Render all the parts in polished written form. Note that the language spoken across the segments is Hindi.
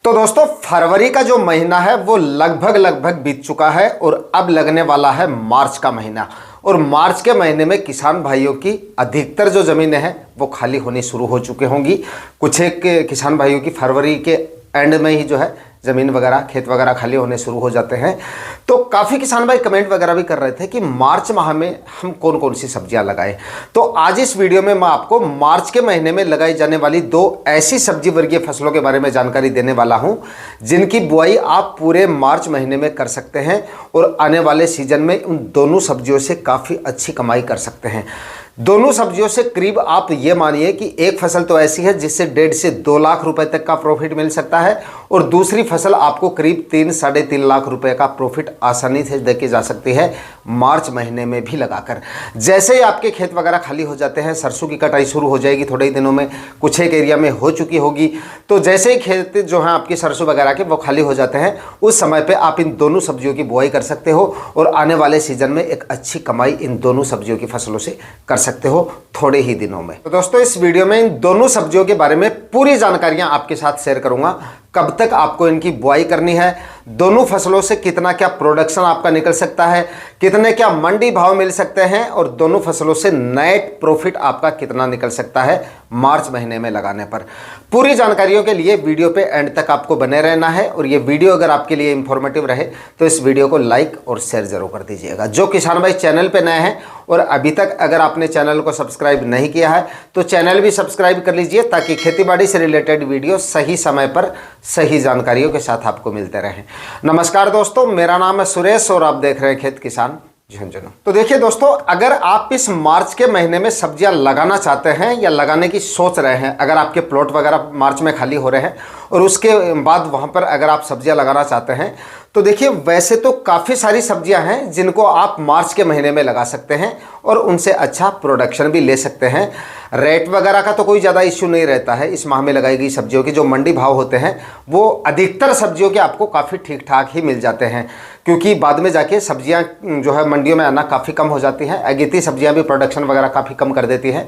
तो दोस्तों फरवरी का जो महीना है वो लगभग बीत चुका है और अब लगने वाला है मार्च का महीना। और मार्च के महीने में किसान भाइयों की अधिकतर जो ज़मीनें हैं वो खाली होनी शुरू हो चुकी होंगी। कुछ एक किसान भाइयों की फरवरी के एंड में ही जो है ज़मीन वगैरह खेत वगैरह खाली होने शुरू हो जाते हैं। तो काफ़ी किसान भाई कमेंट वगैरह भी कर रहे थे कि मार्च माह में हम कौन कौन सी सब्जियां लगाएं। तो आज इस वीडियो में मैं आपको मार्च के महीने में लगाई जाने वाली दो ऐसी सब्जी वर्गीय फसलों के बारे में जानकारी देने वाला हूं जिनकी बुआई आप पूरे मार्च महीने में कर सकते हैं और आने वाले सीजन में उन दोनों सब्जियों से काफ़ी अच्छी कमाई कर सकते हैं। दोनों सब्जियों से करीब आप ये मानिए कि एक फसल तो ऐसी है जिससे 1.5 से 2 लाख रुपए तक का प्रॉफिट मिल सकता है और दूसरी फसल आपको करीब 3 साढ़े 3 लाख रुपए का प्रॉफिट आसानी से देखी जा सकती है मार्च महीने में भी लगाकर। जैसे ही आपके खेत वगैरह खाली हो जाते हैं, सरसों की कटाई शुरू हो जाएगी थोड़े ही दिनों में, कुछ एक एरिया में हो चुकी होगी। तो जैसे ही खेत जो हैं आपकी सरसों वगैरह के वो खाली हो जाते हैं, उस समय पर आप इन दोनों सब्जियों की बुआई कर सकते हो और आने वाले सीजन में एक अच्छी कमाई इन दोनों सब्जियों की फसलों से कर सकते हो थोड़े ही दिनों में। तो दोस्तों इस वीडियो में इन दोनों सब्जियों के बारे में पूरी जानकारियां आपके साथ शेयर करूंगा। कब तक आपको इनकी बुआई करनी है, दोनों फसलों से कितना क्या प्रोडक्शन आपका निकल सकता है, कितने क्या मंडी भाव मिल सकते हैं और दोनों फसलों से नेट प्रॉफिट आपका कितना निकल सकता है मार्च महीने में लगाने पर। पूरी जानकारियों के लिए वीडियो पे एंड तक आपको बने रहना है और ये वीडियो अगर आपके लिए इंफॉर्मेटिव रहे तो इस वीडियो को लाइक और शेयर जरूर कर दीजिएगा। जो किसान भाई चैनल पे नए हैं और अभी तक अगर आपने चैनल को सब्सक्राइब नहीं किया है तो चैनल भी सब्सक्राइब कर लीजिए ताकि खेतीबाड़ी से रिलेटेड वीडियो सही समय पर सही जानकारियों के साथ आपको मिलते रहें। नमस्कार दोस्तों, मेरा नाम है सुरेश और आप देख रहे हैं खेत किसान झुंझुनू। तो देखिए दोस्तों, अगर आप इस मार्च के महीने में सब्जियां लगाना चाहते हैं या लगाने की सोच रहे हैं, अगर आपके प्लॉट वगैरह मार्च में खाली हो रहे हैं और उसके बाद वहां पर अगर आप सब्जियां लगाना चाहते हैं तो देखिए वैसे तो काफ़ी सारी सब्जियां हैं जिनको आप मार्च के महीने में लगा सकते हैं और उनसे अच्छा प्रोडक्शन भी ले सकते हैं। रेट वगैरह का तो कोई ज़्यादा इश्यू नहीं रहता है। इस माह में लगाई गई सब्जियों के जो मंडी भाव होते हैं वो अधिकतर सब्जियों के आपको काफ़ी ठीक ठाक ही मिल जाते हैं, क्योंकि बाद में जाके सब्जियां जो है मंडियों में आना काफ़ी कम हो जाती हैं। अगेती सब्जियां भी प्रोडक्शन वगैरह काफ़ी कम कर देती हैं।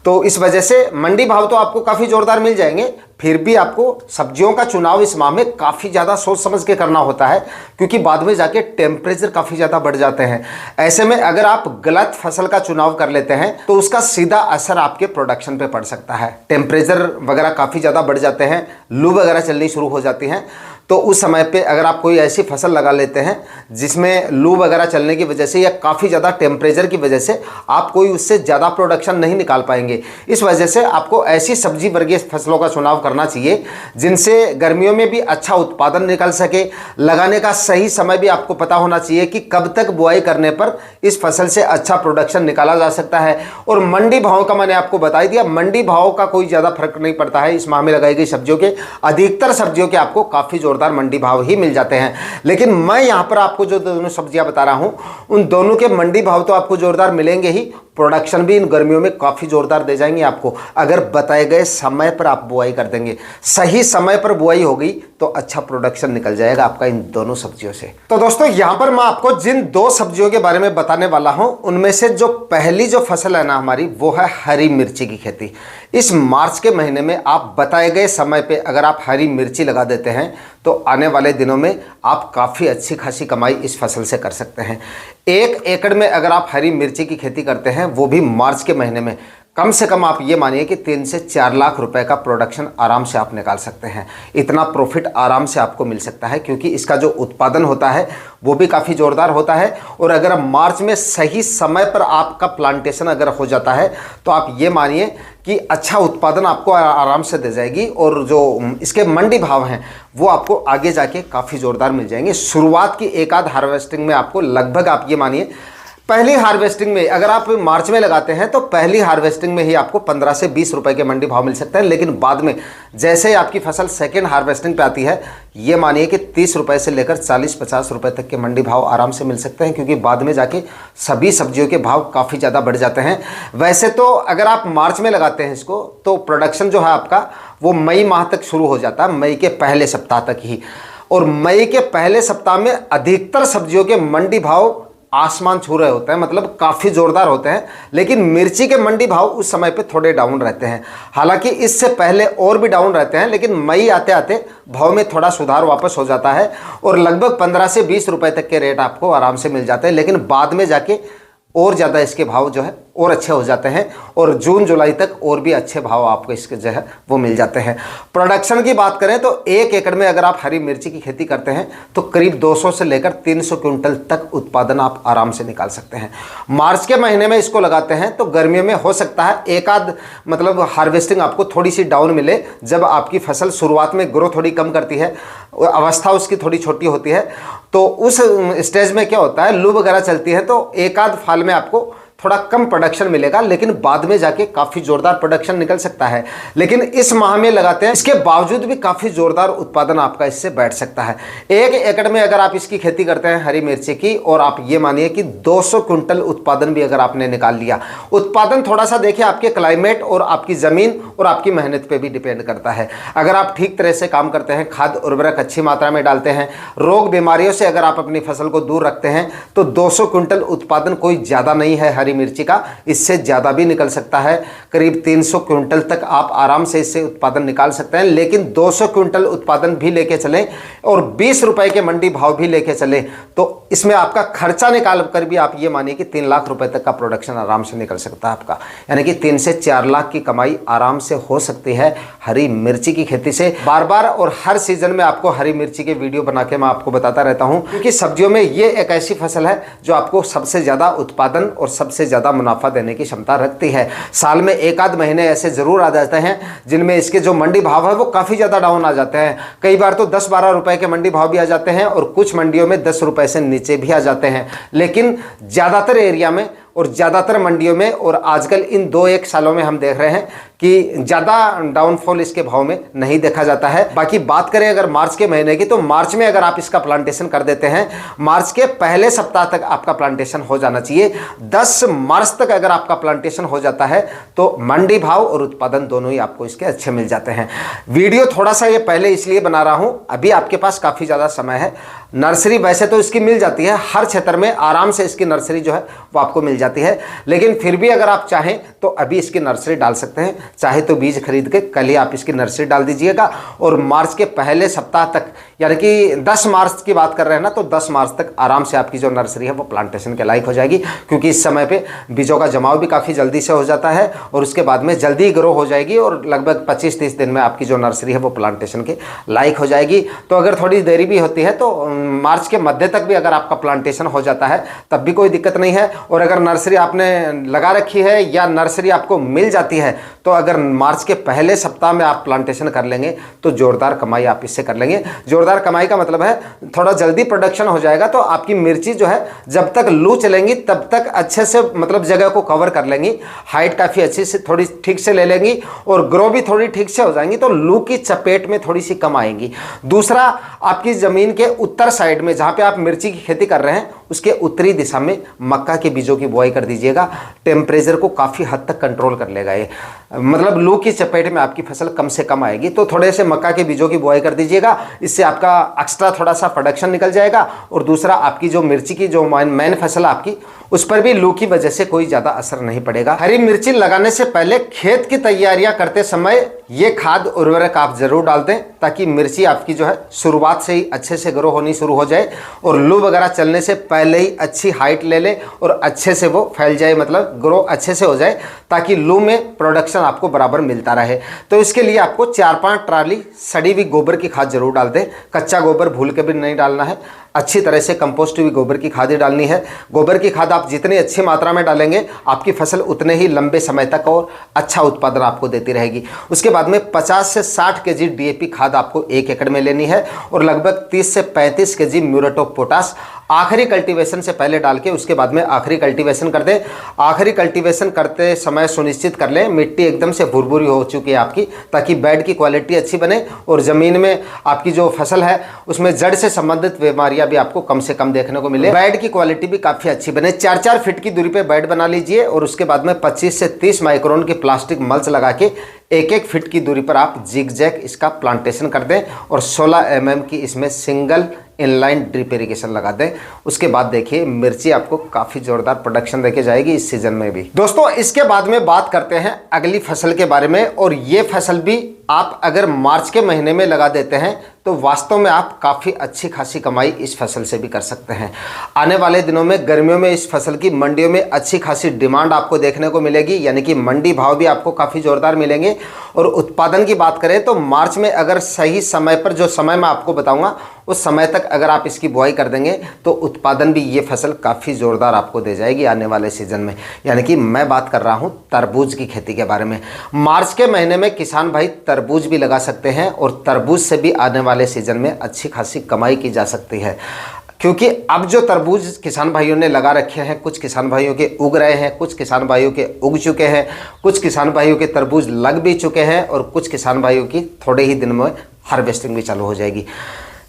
तो इस वजह से मंडी भाव तो आपको काफ़ी ज़ोरदार मिल जाएंगे, फिर भी आपको सब्जियों का चुनाव इस माह में काफ़ी ज़्यादा सोच समझ के करना होता है, क्योंकि बाद में जाके टेम्परेचर काफ़ी ज़्यादा बढ़ जाते हैं। ऐसे में अगर आप गलत फसल का चुनाव कर लेते हैं तो उसका सीधा असर आपके प्रोडक्शन पे पड़ सकता है। टेम्परेचर वगैरह काफ़ी ज़्यादा बढ़ जाते हैं, लू वगैरह चलनी शुरू हो जाती हैं। तो उस समय पे अगर आप कोई ऐसी फसल लगा लेते हैं जिसमें लू वगैरह चलने की वजह से या काफ़ी ज़्यादा टेम्परेचर की वजह से आप कोई उससे ज़्यादा प्रोडक्शन नहीं निकाल पाएंगे। इस वजह से आपको ऐसी सब्जी वर्गीय फसलों का चुनाव करना चाहिए जिनसे गर्मियों में भी अच्छा उत्पादन निकल सके। लगाने का सही समय भी आपको पता होना चाहिए कि कब तक बुआई करने पर इस फसल से अच्छा प्रोडक्शन निकाला जा सकता है। और मंडी भाव का मैंने आपको बता दिया, मंडी भाव का कोई ज़्यादा फर्क नहीं पड़ता है। इस माह में लगाई गई सब्जियों के अधिकतर सब्जियों के आपको काफ़ी जोरदार मंडी भाव ही मिल जाते हैं। लेकिन मैं यहां पर आपको जो दोनों सब्जियां बता रहा हूं उन दोनों के मंडी भाव तो आपको जोरदार मिलेंगे ही, प्रोडक्शन भी इन गर्मियों में काफ़ी जोरदार दे जाएंगे आपको, अगर बताए गए समय पर आप बुआई कर देंगे। सही समय पर बुआई हो गई तो अच्छा प्रोडक्शन निकल जाएगा आपका इन दोनों सब्जियों से। तो दोस्तों यहां पर मैं आपको जिन दो सब्जियों के बारे में बताने वाला हूं उनमें से जो पहली जो फसल है ना हमारी, वो है हरी मिर्ची की खेती। इस मार्च के महीने में आप बताए गए समय पे अगर आप हरी मिर्ची लगा देते हैं तो आने वाले दिनों में आप काफ़ी अच्छी खासी कमाई इस फसल से कर सकते हैं। 1 एकड़ में अगर आप हरी मिर्ची की खेती करते हैं वो भी मार्च के महीने में, कम से कम आप ये मानिए कि 3 से 4 लाख रुपए का प्रोडक्शन आराम से आप निकाल सकते हैं। इतना प्रॉफिट आराम से आपको मिल सकता है क्योंकि इसका जो उत्पादन होता है वो भी काफ़ी ज़ोरदार होता है। और अगर मार्च में सही समय पर आपका प्लांटेशन अगर हो जाता है तो आप ये मानिए कि अच्छा उत्पादन आपको आराम से दे जाएगी और जो इसके मंडी भाव हैं वो आपको आगे जाके काफ़ी ज़ोरदार मिल जाएंगे। शुरुआत की एक आध हार्वेस्टिंग में आपको लगभग आप ये मानिए पहली हार्वेस्टिंग में अगर आप मार्च में लगाते हैं तो पहली हार्वेस्टिंग में ही आपको 15 से 20 रुपए के मंडी भाव मिल सकते हैं। लेकिन बाद में जैसे ही आपकी फसल सेकेंड हार्वेस्टिंग पे आती है ये मानिए कि 30 रुपए से लेकर 40-50 रुपए तक के मंडी भाव आराम से मिल सकते हैं, क्योंकि बाद में जाके सभी सब्जियों के भाव काफ़ी ज़्यादा बढ़ जाते हैं। वैसे तो अगर आप मार्च में लगाते हैं इसको तो प्रोडक्शन जो है आपका वो मई माह तक शुरू हो जाता है, मई के पहले सप्ताह तक ही। और मई के पहले सप्ताह में अधिकतर सब्जियों के मंडी भाव आसमान छू रहे होते हैं, मतलब काफ़ी ज़ोरदार होते हैं। लेकिन मिर्ची के मंडी भाव उस समय पे थोड़े डाउन रहते हैं। हालांकि इससे पहले और भी डाउन रहते हैं, लेकिन मई आते आते भाव में थोड़ा सुधार वापस हो जाता है और लगभग 15 से 20 रुपए तक के रेट आपको आराम से मिल जाते हैं। लेकिन बाद में जाके और ज़्यादा इसके भाव जो है और अच्छे हो जाते हैं और जून जुलाई तक और भी अच्छे भाव आपको इसके जो है वो मिल जाते हैं। प्रोडक्शन की बात करें तो 1 एकड़ में अगर आप हरी मिर्ची की खेती करते हैं तो करीब 200 से लेकर 300 क्विंटल तक उत्पादन आप आराम से निकाल सकते हैं। मार्च के महीने में इसको लगाते हैं तो गर्मियों में हो सकता है एक आध मतलब हार्वेस्टिंग आपको थोड़ी सी डाउन मिले, जब आपकी फसल शुरुआत में ग्रो थोड़ी कम करती है, अवस्था उसकी थोड़ी छोटी होती है, तो उस स्टेज में क्या होता है, लू वगैरह चलती है तो एक आध फाल में आपको थोड़ा कम प्रोडक्शन मिलेगा, लेकिन बाद में जाके काफ़ी ज़ोरदार प्रोडक्शन निकल सकता है। लेकिन इस माह में लगाते हैं, इसके बावजूद भी काफ़ी ज़ोरदार उत्पादन आपका इससे बैठ सकता है। 1 एकड़ में अगर आप इसकी खेती करते हैं हरी मिर्ची की, और आप ये मानिए कि 200 क्विंटल उत्पादन भी अगर आपने निकाल लिया, उत्पादन थोड़ा सा देखिए आपके क्लाइमेट और आपकी ज़मीन और आपकी मेहनत पर भी डिपेंड करता है। अगर आप ठीक तरह से काम करते हैं, खाद उर्वरक अच्छी मात्रा में डालते हैं, रोग बीमारियों से अगर आप अपनी फसल को दूर रखते हैं, तो 200 क्विंटल उत्पादन कोई ज़्यादा नहीं है हरी मिर्ची का, इससे ज़्यादा भी निकल सकता है। करीब 300 क्विंटल तक आप आराम से इससे उत्पादन निकाल सकते हैं। लेकिन 200 क्विंटल उत्पादन भी लेके चलें और 20 रुपए के मंडी भाव भी लेके चलें तो इसमें आपका खर्चा निकाल कर भी आप ये मानिए कि 3 लाख रुपए तक का प्रोडक्शन आराम से निकल सकता है आपका, यानी कि 3 से 4 लाख की कमाई आराम से हो सकती है हरी मिर्ची की खेती से। बार बार और हर सीजन में आपको हरी मिर्ची के वीडियो बना के मैं आपको बताता रहता हूं, क्योंकि सब्जियों में ये एक ऐसी फसल है जो आपको सबसे ज़्यादा उत्पादन और सबसे ज़्यादा मुनाफा देने की क्षमता रखती है। साल में एक आध महीने ऐसे जरूर आ जाते हैं जिनमें इसके जो मंडी भाव है वो काफ़ी ज़्यादा डाउन आ जाते हैं। कई बार तो 10-12 रुपए के मंडी भाव भी आ जाते हैं और कुछ मंडियों में 10 रुपए से नीचे भी आ जाते हैं। लेकिन ज़्यादातर एरिया में और ज़्यादातर मंडियों में और आजकल इन 2-1 सालों में हम देख रहे हैं कि ज़्यादा डाउनफॉल इसके भाव में नहीं देखा जाता है। बाकी बात करें अगर मार्च के महीने की, तो मार्च में अगर आप इसका प्लांटेशन कर देते हैं, मार्च के पहले सप्ताह तक आपका प्लांटेशन हो जाना चाहिए। 10 मार्च तक अगर आपका प्लांटेशन हो जाता है तो मंडी भाव और उत्पादन दोनों ही आपको इसके अच्छे मिल जाते हैं। वीडियो थोड़ा सा ये पहले इसलिए बना रहा हूँ, अभी आपके पास काफ़ी ज़्यादा समय है। नर्सरी वैसे तो इसकी मिल जाती है, हर क्षेत्र में आराम से इसकी नर्सरी जो है वो आपको मिल जाती है, लेकिन फिर भी अगर आप चाहें तो अभी इसकी नर्सरी डाल सकते हैं। चाहे तो बीज खरीद के कल ही आप इसकी नर्सरी डाल दीजिएगा और मार्च के पहले सप्ताह तक, यानी कि 10 मार्च की बात कर रहे हैं ना, तो 10 मार्च तक आराम से आपकी जो नर्सरी है वो प्लांटेशन के लायक हो जाएगी, क्योंकि इस समय पे बीजों का जमाव भी काफ़ी जल्दी से हो जाता है और उसके बाद में जल्दी ग्रो हो जाएगी और लगभग 25-30 दिन में आपकी जो नर्सरी है वो प्लांटेशन के लायक हो जाएगी। तो अगर थोड़ी देरी भी होती है तो मार्च के मध्य तक भी अगर आपका प्लांटेशन हो जाता है तब भी कोई दिक्कत नहीं है। और अगर नर्सरी आपने लगा रखी है या नर्सरी आपको मिल जाती है तो अगर मार्च के पहले सप्ताह में आप प्लांटेशन कर लेंगे तो जोरदार कमाई आप इससे कर लेंगे। जोरदार कमाई का मतलब है थोड़ा जल्दी प्रोडक्शन हो जाएगा, तो आपकी मिर्ची जो है जब तक लू चलेंगी तब तक अच्छे से मतलब जगह को कवर कर लेंगी, हाइट काफ़ी अच्छी से थोड़ी ठीक से ले लेंगी और ग्रो भी थोड़ी ठीक से हो जाएंगी, तो लू की चपेट में थोड़ी सी कम आएंगी। दूसरा, आपकी ज़मीन के उत्तर साइड में जहाँ पे आप मिर्ची की खेती कर रहे हैं उसके उत्तरी दिशा में मक्का के बीजों की बुआई कर दीजिएगा। टेम्परेचर को काफ़ी हद तक कंट्रोल कर लेगा ये, मतलब लू की चपेट में आपकी फसल कम से कम आएगी। तो थोड़े से मक्का के बीजों की बुआई कर दीजिएगा, इससे आपका एक्स्ट्रा थोड़ा सा प्रोडक्शन निकल जाएगा। और दूसरा, आपकी जो मिर्ची की जो मेन फसल आपकी उस पर भी लू की वजह से कोई ज़्यादा असर नहीं पड़ेगा। हरी मिर्ची लगाने से पहले खेत की तैयारियां करते समय ये खाद उर्वरक आप जरूर डाल दें, ताकि मिर्ची आपकी जो है शुरुआत से ही अच्छे से ग्रो होनी शुरू हो जाए और लू वगैरह चलने से पहले ही अच्छी हाइट ले ले और अच्छे से वो फैल जाए, मतलब ग्रो अच्छे से हो जाए, ताकि लू में प्रोडक्शन आपको बराबर मिलता रहे। तो इसके लिए आपको 4-5 ट्राली सड़ी हुई गोबर की खाद जरूर डाल दें। कच्चा गोबर भूल के भी नहीं डालना है, अच्छी तरह से कंपोस्ट हुई गोबर की खाद ही डालनी है। गोबर की खाद आप जितनी अच्छी मात्रा में डालेंगे आपकी फसल उतने ही लंबे समय तक और अच्छा उत्पादन आपको देती रहेगी। उसके बाद में 50 से 60 केजी डीएपी खाद आपको 1 एकड़ में लेनी है और लगभग 30 से 35 केजी म्यूरेट ऑफ पोटाश आखिरी कल्टीवेशन से पहले डाल के उसके बाद में आखिरी कल्टीवेशन कर दें। आखिरी कल्टीवेशन करते समय सुनिश्चित कर लें मिट्टी एकदम से भुरभुरी हो चुकी है आपकी, ताकि बेड की क्वालिटी अच्छी बने और ज़मीन में आपकी जो फसल है उसमें जड़ से संबंधित बीमारियां भी आपको कम से कम देखने को मिले। बेड की क्वालिटी भी काफ़ी अच्छी बने। 4-4 फीट की दूरी पे बेड बना लीजिए और उसके बाद में 25 से 30 माइक्रोन की प्लास्टिक मल्च लगा के एक एक फीट की दूरी पर आप जिग-जैग इसका प्लांटेशन कर दें और 16 mm की इसमें सिंगल इनलाइन ड्रिप इरिगेशन लगा दें। उसके बाद देखिए मिर्ची आपको काफ़ी ज़ोरदार प्रोडक्शन देके जाएगी इस सीज़न में भी। दोस्तों इसके बाद में बात करते हैं अगली फसल के बारे में, और ये फसल भी आप अगर मार्च के महीने में लगा देते हैं तो वास्तव में आप काफ़ी अच्छी खासी कमाई इस फसल से भी कर सकते हैं। आने वाले दिनों में गर्मियों में इस फसल की मंडियों में अच्छी खासी डिमांड आपको देखने को मिलेगी, यानी कि मंडी भाव भी आपको काफ़ी ज़ोरदार मिलेंगे। और उत्पादन की बात करें तो मार्च में अगर सही समय पर, जो समय मैं आपको बताऊंगा उस समय तक अगर आप इसकी बुआई कर देंगे तो उत्पादन भी ये फसल काफ़ी ज़ोरदार आपको दे जाएगी आने वाले सीज़न में। यानी कि मैं बात कर रहा हूँ तरबूज की खेती के बारे में। मार्च के महीने में किसान भाई तरबूज भी लगा सकते हैं और तरबूज से भी आने वाले सीज़न में अच्छी खासी कमाई की जा सकती है, क्योंकि अब जो तरबूज किसान भाइयों ने लगा रखे हैं, कुछ किसान भाइयों के उग रहे हैं, कुछ किसान भाइयों के उग चुके हैं, कुछ किसान भाइयों के तरबूज लग भी चुके हैं और कुछ किसान भाइयों की थोड़े ही दिन में हार्वेस्टिंग भी चालू हो जाएगी।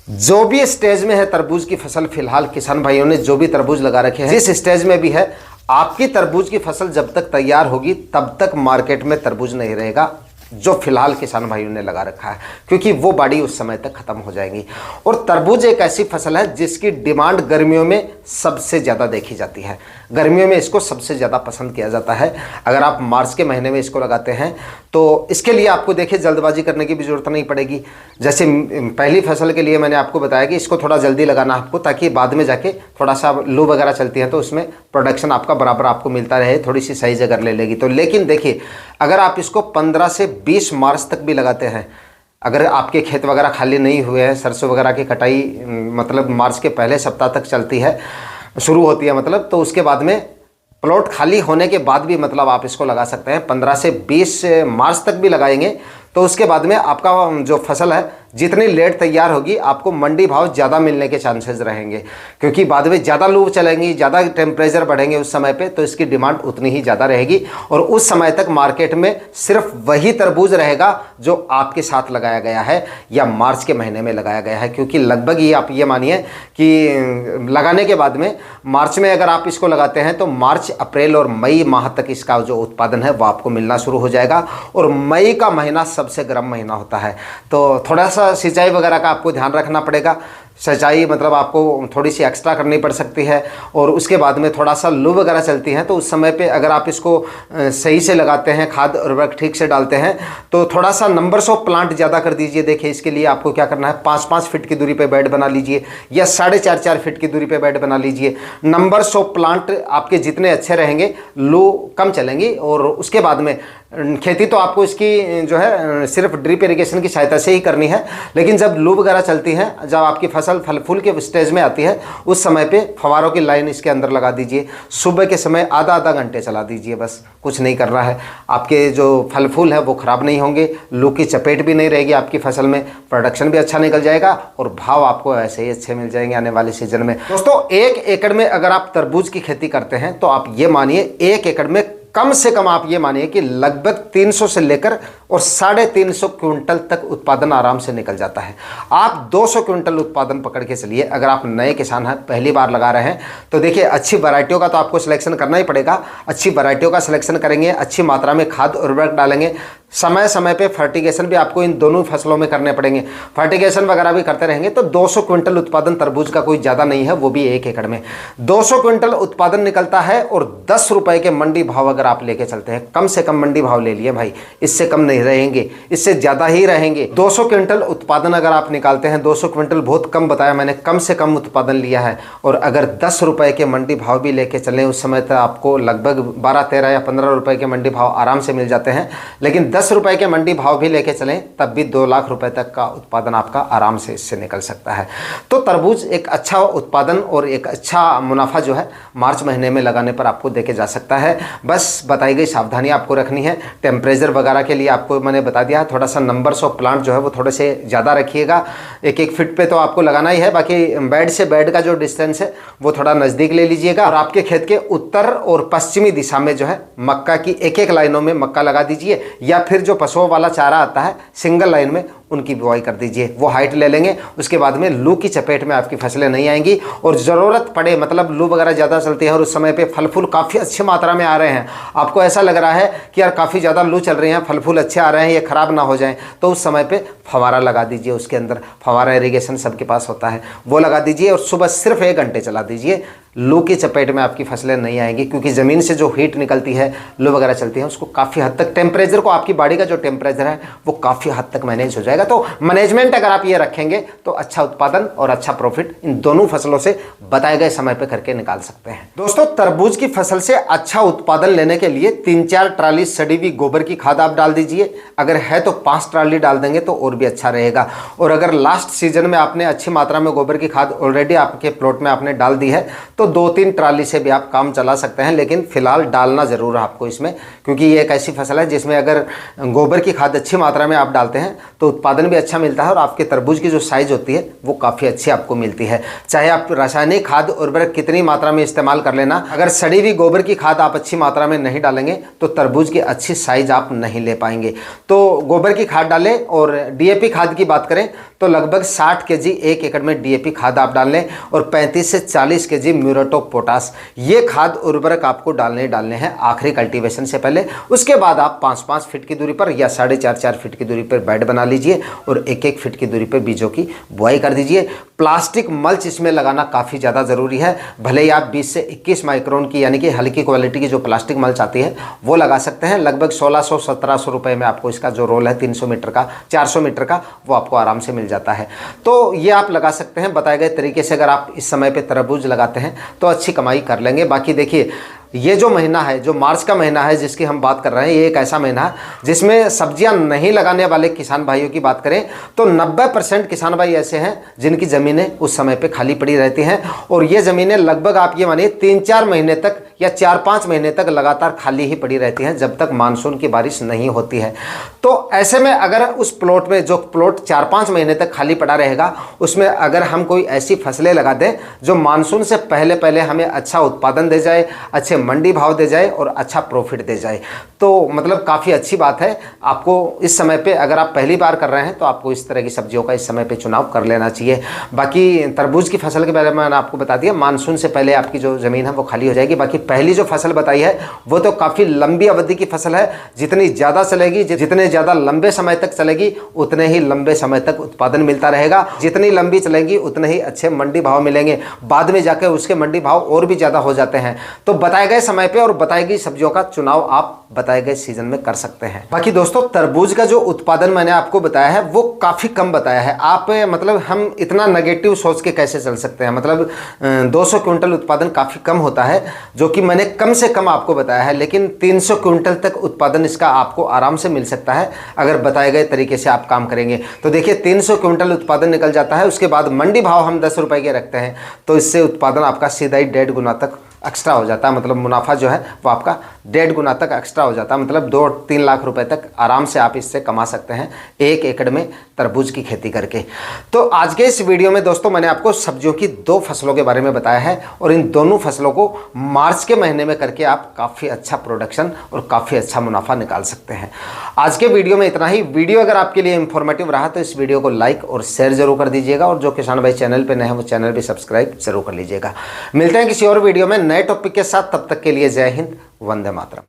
जो भी स्टेज में है तरबूज की फसल, फिलहाल किसान भाइयों ने जो भी तरबूज लगा रखे हैं, जिस स्टेज में भी है, आपकी तरबूज की फसल जब तक तैयार होगी तब तक मार्केट में तरबूज नहीं रहेगा जो फिलहाल किसान भाइयों ने लगा रखा है, क्योंकि वो बाड़ी उस समय तक खत्म हो जाएंगी। और तरबूज एक ऐसी फसल है जिसकी डिमांड गर्मियों में सबसे ज़्यादा देखी जाती है, गर्मियों में इसको सबसे ज़्यादा पसंद किया जाता है। अगर आप मार्च के महीने में इसको लगाते हैं तो इसके लिए आपको देखिए जल्दबाजी करने की भी ज़रूरत नहीं पड़ेगी। जैसे पहली फसल के लिए मैंने आपको बताया कि इसको थोड़ा जल्दी लगाना आपको, ताकि बाद में जाके थोड़ा सा लू वगैरह चलती है तो उसमें प्रोडक्शन आपका बराबर आपको मिलता रहे, थोड़ी सी सही जगह ले लेगी तो। लेकिन देखिए अगर आप इसको 15 से 20 मार्च तक भी लगाते हैं, अगर आपके खेत वगैरह खाली नहीं हुए हैं, सरसों वगैरह की कटाई मतलब मार्च के पहले सप्ताह तक चलती है, शुरू होती है मतलब, तो उसके बाद में प्लॉट खाली होने के बाद भी मतलब आप इसको लगा सकते हैं। 15 से 20 मार्च तक भी लगाएंगे तो उसके बाद में आपका जो फसल है जितनी लेट तैयार होगी आपको मंडी भाव ज़्यादा मिलने के चांसेस रहेंगे, क्योंकि बाद में ज़्यादा लू चलेंगी, ज़्यादा टेम्परेचर बढ़ेंगे उस समय पे, तो इसकी डिमांड उतनी ही ज़्यादा रहेगी। और उस समय तक मार्केट में सिर्फ वही तरबूज रहेगा जो आपके साथ लगाया गया है या मार्च के महीने में लगाया गया है, क्योंकि लगभग ये आप ये मानिए कि लगाने के बाद में मार्च में अगर आप इसको लगाते हैं तो मार्च, अप्रैल और मई माह तक इसका जो उत्पादन है वो आपको मिलना शुरू हो जाएगा। और मई का महीना सबसे गर्म महीना होता है, तो थोड़ा सा सिंचाई वगैरह का आपको ध्यान रखना पड़ेगा। सिंचाई मतलब आपको थोड़ी सी एक्स्ट्रा करनी पड़ सकती है। और उसके बाद में थोड़ा सा लू वगैरह चलती हैं तो उस समय पे अगर आप इसको सही से लगाते हैं, खाद उर्वरक ठीक से डालते हैं, तो थोड़ा सा नंबर्स ऑफ प्लांट ज़्यादा कर दीजिए। देखिए इसके लिए आपको क्या करना है, 5-5 फीट की दूरी पे बेड बना लीजिए या 4.5-4 फीट की दूरी पे बेड बना लीजिए। नंबर्स ऑफ प्लांट आपके जितने अच्छे रहेंगे लू कम चलेंगी। और उसके बाद में खेती तो आपको इसकी जो है सिर्फ ड्रिप इरिगेशन की सहायता से ही करनी है, लेकिन जब लू वगैरह चलती हैं, जब आपकी फसल फल फूल के स्टेज में आती है, उस समय पे फवारों की लाइन इसके अंदर लगा दीजिए। सुबह के समय आधा घंटे चला दीजिए, बस कुछ नहीं करना है। आपके जो फल फूल है वो ख़राब नहीं होंगे, लू की चपेट भी नहीं रहेगी आपकी फसल में, प्रोडक्शन भी अच्छा निकल जाएगा और भाव आपको ऐसे ही अच्छे मिल जाएंगे आने वाले सीजन में। दोस्तों 1 एकड़ में अगर आप तरबूज की खेती करते हैं तो आप ये मानिए 1 एकड़ में कम से कम आप ये मानिए कि लगभग 300 से लेकर और 350 क्विंटल तक उत्पादन आराम से निकल जाता है। आप 200 क्विंटल उत्पादन पकड़ के चलिए। अगर आप नए किसान हैं, पहली बार लगा रहे हैं, तो देखिए अच्छी वैरायटियों का तो आपको सिलेक्शन करना ही पड़ेगा। अच्छी वैरायटियों का सिलेक्शन करेंगे, अच्छी मात्रा में खाद उर्वरक डालेंगे, समय समय पे फर्टिगेशन भी आपको इन दोनों फसलों में करने पड़ेंगे। फर्टिगेशन वगैरह भी करते रहेंगे तो 200 क्विंटल उत्पादन तरबूज का कोई ज़्यादा नहीं है, वो भी 1 एकड़ में 200 क्विंटल उत्पादन निकलता है। और 10 रुपये के मंडी भाव अगर आप लेके चलते हैं, कम से कम मंडी भाव ले लिए भाई, इससे कम नहीं रहेंगे, इससे ज़्यादा ही रहेंगे। 200 क्विंटल उत्पादन अगर आप निकालते हैं, 200 क्विंटल बहुत कम बताया मैंने, कम से कम उत्पादन लिया है। और अगर 10 रुपये के मंडी भाव भी लेके चलें, उस समय तक आपको लगभग 12-13 या 15 रुपये के मंडी भाव आराम से मिल जाते हैं। लेकिन 10 रुपये के मंडी भाव भी लेके चलें तब भी 2 लाख रुपए तक का उत्पादन आपका आराम से इससे निकल सकता है। तो तरबूज एक अच्छा उत्पादन और एक अच्छा मुनाफा जो है मार्च महीने में लगाने पर आपको देके जा सकता है। बस बताई गई सावधानी आपको रखनी है। टेम्परेचर वगैरह के लिए आपको मैंने बता दिया, थोड़ा सा नंबर्स ऑफ प्लांट जो है वो थोड़े से ज़्यादा रखिएगा। 1-1 फीट पे तो आपको लगाना ही है, बाकी बेड से बेड का जो डिस्टेंस है वो थोड़ा नज़दीक ले लीजिएगा। और आपके खेत के उत्तर और पश्चिमी दिशा में जो है मक्का की 1-1 लाइनों में मक्का लगा दीजिए, या फिर जो पशुओं वाला चारा आता है सिंगल लाइन में उनकी बुआई कर दीजिए। वो हाइट ले लेंगे, उसके बाद में लू की चपेट में आपकी फसलें नहीं आएंगी। और ज़रूरत पड़े, मतलब लू वगैरह ज़्यादा चलती है और उस समय पे फल फूल काफ़ी अच्छी मात्रा में आ रहे हैं, आपको ऐसा लग रहा है कि यार काफ़ी ज़्यादा लू चल रही है, फल फूल अच्छे आ रहे हैं, ये ख़राब ना हो जाए, तो उस समय पे फवारा लगा दीजिए। उसके अंदर फवारा इरिगेशन सबके पास होता है, वो लगा दीजिए और सुबह सिर्फ 1 घंटे चला दीजिए। लू की चपेट में आपकी फसलें नहीं आएंगी, क्योंकि ज़मीन से जो हीट निकलती है, लू वगैरह चलती है, उसको काफ़ी हद तक टेम्परेचर को, आपकी बॉडी का जो टेम्परेचर है वो काफ़ी हद तक मैनेज हो जाएगा। तो मैनेजमेंट अगर आप ये रखेंगे तो अच्छा उत्पादन और अच्छा प्रॉफिट इन दोनों फसलों से बताए गए समय पे करके निकाल सकते हैं। दोस्तों, तरबूज की फसल से अच्छा उत्पादन लेने के लिए 3-4 ट्राली सड़ी हुई गोबर की खाद आप डाल दीजिए। अगर है तो 5 ट्राली डाल देंगे तो और भी अच्छा रहेगा। और अगर लास्ट सीजन में आपने अच्छी मात्रा में गोबर की खाद ऑलरेडी आपके प्लॉट में आपने डाल दी है तो 2-3 ट्राली से भी आप काम चला सकते हैं, लेकिन फिलहाल डालना ज़रूर है आपको इसमें, क्योंकि ये एक ऐसी फसल है जिसमें अगर गोबर की खाद अच्छी मात्रा में आप डालते हैं तो उत्पादन भी अच्छा मिलता है और आपके तरबूज की जो साइज़ होती है वो काफ़ी अच्छी आपको मिलती है। चाहे आप रासायनिक खाद उर्वरक कितनी मात्रा में इस्तेमाल कर लेना, अगर सड़ी हुई गोबर की खाद आप अच्छी मात्रा में नहीं डालेंगे तो तरबूज की अच्छी साइज़ आप नहीं ले पाएंगे। तो गोबर की खाद डालें। और डीएपी खाद की बात करें तो लगभग 60 केजी 1 एकड़ में डीएपी खाद आप डाल लें और 35 से 40 केजी म्यूरेट ऑफ पोटाश, ये खाद उर्वरक आपको डालने हैं आखिरी कल्टीवेशन से पहले। उसके बाद आप 5-5 फीट की दूरी पर या 4.5-4 फीट की दूरी पर बेड बना लीजिए और 1-1 फीट की दूरी पर बीजों की बुआई कर दीजिए। प्लास्टिक मल्च इसमें लगाना काफ़ी ज़्यादा ज़रूरी है। भले ही आप 20 से 21 माइक्रोन की यानी कि हल्की क्वालिटी की जो प्लास्टिक मल्च आती है वो लगा सकते हैं। लगभग 1600-1700 रुपये में आपको इसका जो रोल है 300 मीटर का, 400 मीटर का, वो आपको आराम से मिल जाता है। तो ये आप लगा सकते हैं बताए गए तरीके से। अगर आप इस समय पे तरबूज लगाते हैं तो अच्छी कमाई कर लेंगे। बाकी देखिए, ये जो महीना है, जो मार्च का महीना है जिसकी हम बात कर रहे हैं, ये एक ऐसा महीना है जिसमें सब्जियां नहीं लगाने वाले किसान भाइयों की बात करें तो 90% किसान भाई ऐसे हैं जिनकी ज़मीनें उस समय पे खाली पड़ी रहती हैं। और ये ज़मीनें लगभग आप ये मानिए 3-4 महीने तक या 4-5 महीने तक लगातार खाली ही पड़ी रहती हैं जब तक मानसून की बारिश नहीं होती है। तो ऐसे में अगर उस प्लॉट में, जो प्लॉट 4-5 महीने तक खाली पड़ा रहेगा, उसमें अगर हम कोई ऐसी फसलें लगा दें जो मानसून से पहले पहले हमें अच्छा उत्पादन दे जाए, अच्छे मंडी भाव दे जाए और अच्छा प्रॉफिट दे जाए, तो मतलब काफ़ी अच्छी बात है। आपको इस समय पे, अगर आप पहली बार कर रहे हैं तो आपको इस तरह की सब्जियों का इस समय पे चुनाव कर लेना चाहिए। बाकी तरबूज की फसल के बारे में मैंने आपको बता दिया, मानसून से पहले आपकी जो ज़मीन है वो खाली हो जाएगी। बाकी पहली जो फसल बताई है वो तो काफ़ी लंबी अवधि की फसल है। जितनी ज़्यादा चलेगी, जितने ज़्यादा लंबे समय तक चलेगी, उतने ही लंबे समय तक उत्पादन मिलता रहेगा। जितनी लंबी चलेगी उतने ही अच्छे मंडी भाव मिलेंगे। बाद में जाकर उसके मंडी भाव और भी ज़्यादा हो जाते हैं। तो बताए गए समय पे और बताई गई सब्जियों का चुनाव आप बताए गए सीजन में कर सकते हैं। बाकी दोस्तों, तरबूज का जो उत्पादन मैंने आपको बताया है वो काफ़ी कम बताया है। आप मतलब हम इतना नेगेटिव सोच के कैसे चल सकते हैं? मतलब 200 क्विंटल उत्पादन काफ़ी कम होता है, जो कि मैंने कम से कम आपको बताया है, लेकिन 300 क्विंटल तक उत्पादन इसका आपको आराम से मिल सकता है अगर बताए गए तरीके से आप काम करेंगे। तो देखिए, 300 क्विंटल उत्पादन निकल जाता है। उसके बाद मंडी भाव हम 10 रुपये के रखते हैं, तो इससे उत्पादन आपका सीधा ही 1.5 गुना तक एक्स्ट्रा हो जाता है। मतलब मुनाफा जो है वो आपका 1.5 गुना तक एक्स्ट्रा हो जाता है। मतलब 2-3 लाख रुपए तक आराम से आप इससे कमा सकते हैं 1 एकड़ में तरबूज की खेती करके। तो आज के इस वीडियो में दोस्तों मैंने आपको सब्जियों की 2 फसलों के बारे में बताया है और इन दोनों फसलों को मार्च के महीने में करके आप काफ़ी अच्छा प्रोडक्शन और काफ़ी अच्छा मुनाफा निकाल सकते हैं। आज के वीडियो में इतना ही। वीडियो अगर आपके लिए इंफॉर्मेटिव रहा तो इस वीडियो को लाइक और शेयर जरूर कर दीजिएगा और जो किसान भाई चैनल पर नए हैं वो चैनल भी सब्सक्राइब जरूर कर लीजिएगा। मिलते हैं किसी और वीडियो में नए टॉपिक के साथ। तब तक के लिए जय हिंद, वंदे मातरम।